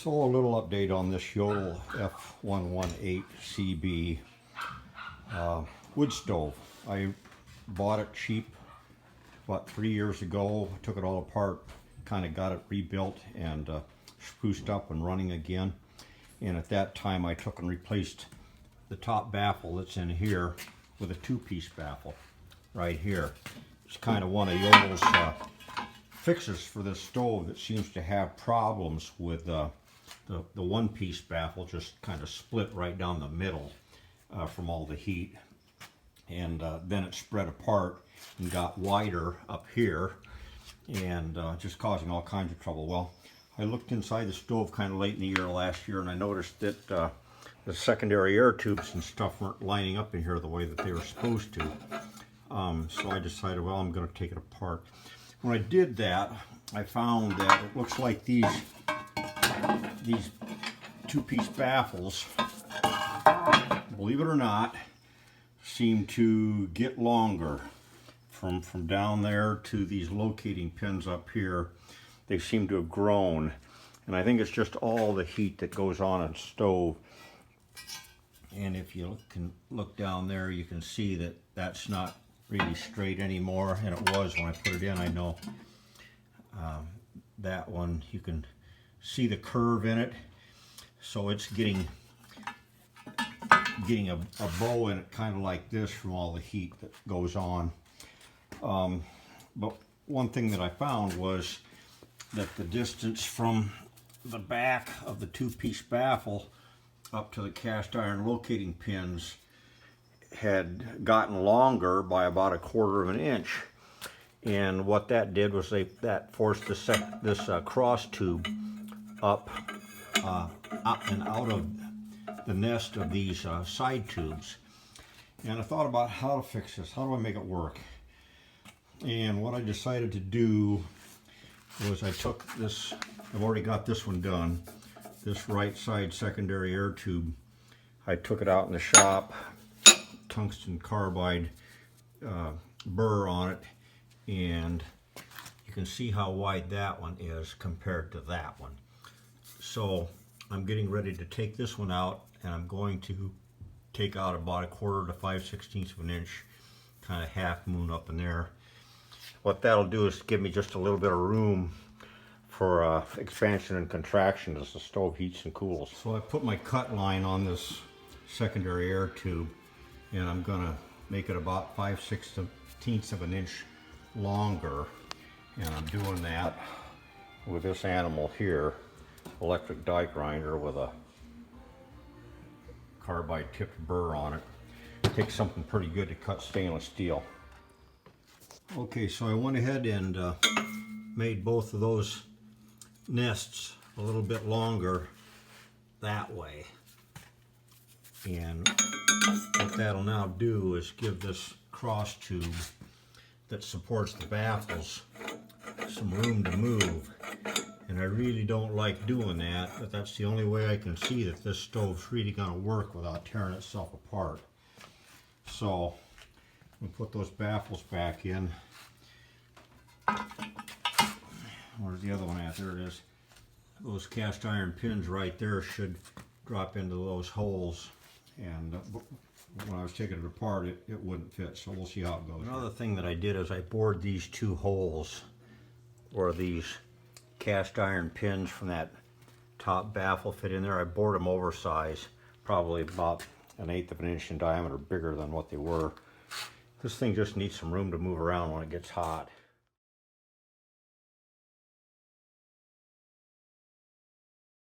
So a little update on this Jotul F118CB wood stove. I bought it cheap about 3 years ago. I took it all apart, kind of got it rebuilt and spruced up and running again. And at that time I took and replaced the top baffle that's in here with a two-piece baffle right here. It's kind of one of Jotul's fixes for this stove that seems to have problems with the one-piece baffle, just kind of split right down the middle from all the heat, and then it spread apart and got wider up here and just causing all kinds of trouble. Well, I looked inside the stove kind of late in the year last year, and I noticed that the secondary air tubes and stuff weren't lining up in here the way that they were supposed to. So I decided, well, I'm going to take it apart. When I did that, I found that it looks like these two-piece baffles, believe it or not, seem to get longer from down there to these locating pins up here. They seem to have grown, and I think it's just all the heat that goes on in the stove. And if you can look down there, you can see that that's not really straight anymore, and it was when I put it in. I know that one, you can see the curve in it, so it's getting a bow in it, kind of like this, from all the heat that goes on. But one thing that I found was that the distance from the back of the two-piece baffle up to the cast iron locating pins had gotten longer by about 1/4 of an inch, and what that did was that forced this cross tube up and out of the nest of these side tubes. And I thought about how to fix this. How do I make it work? And what I decided to do was I took this, I've already got this one done, this right side secondary air tube. I took it out in the shop, tungsten carbide burr on it, and you can see how wide that one is compared to that one. So I'm getting ready to take this one out, and I'm going to take out about 1/4 to 5/16 of an inch, kind of half moon up in there. What that'll do is give me just a little bit of room for expansion and contraction as the stove heats and cools. So I put my cut line on this secondary air tube, and I'm gonna make it about 5/16 of an inch longer, and I'm doing that with this animal here, electric die grinder with a carbide tipped burr on it. It takes something pretty good to cut stainless steel. Okay, so I went ahead and made both of those nests a little bit longer that way, and what that'll now do is give this cross tube that supports the baffles some room to move. And I really don't like doing that, but that's the only way I can see that this stove's really going to work without tearing itself apart. So I'm going to put those baffles back in. Where's the other one at? There it is. Those cast iron pins right there should drop into those holes, and when I was taking it apart, it wouldn't fit, so we'll see how it goes. Another thing that I did is I bored these two holes where these cast iron pins from that top baffle fit in there. I bored them oversized, probably about 1/8 of an inch in diameter, bigger than what they were. This thing just needs some room to move around when it gets hot.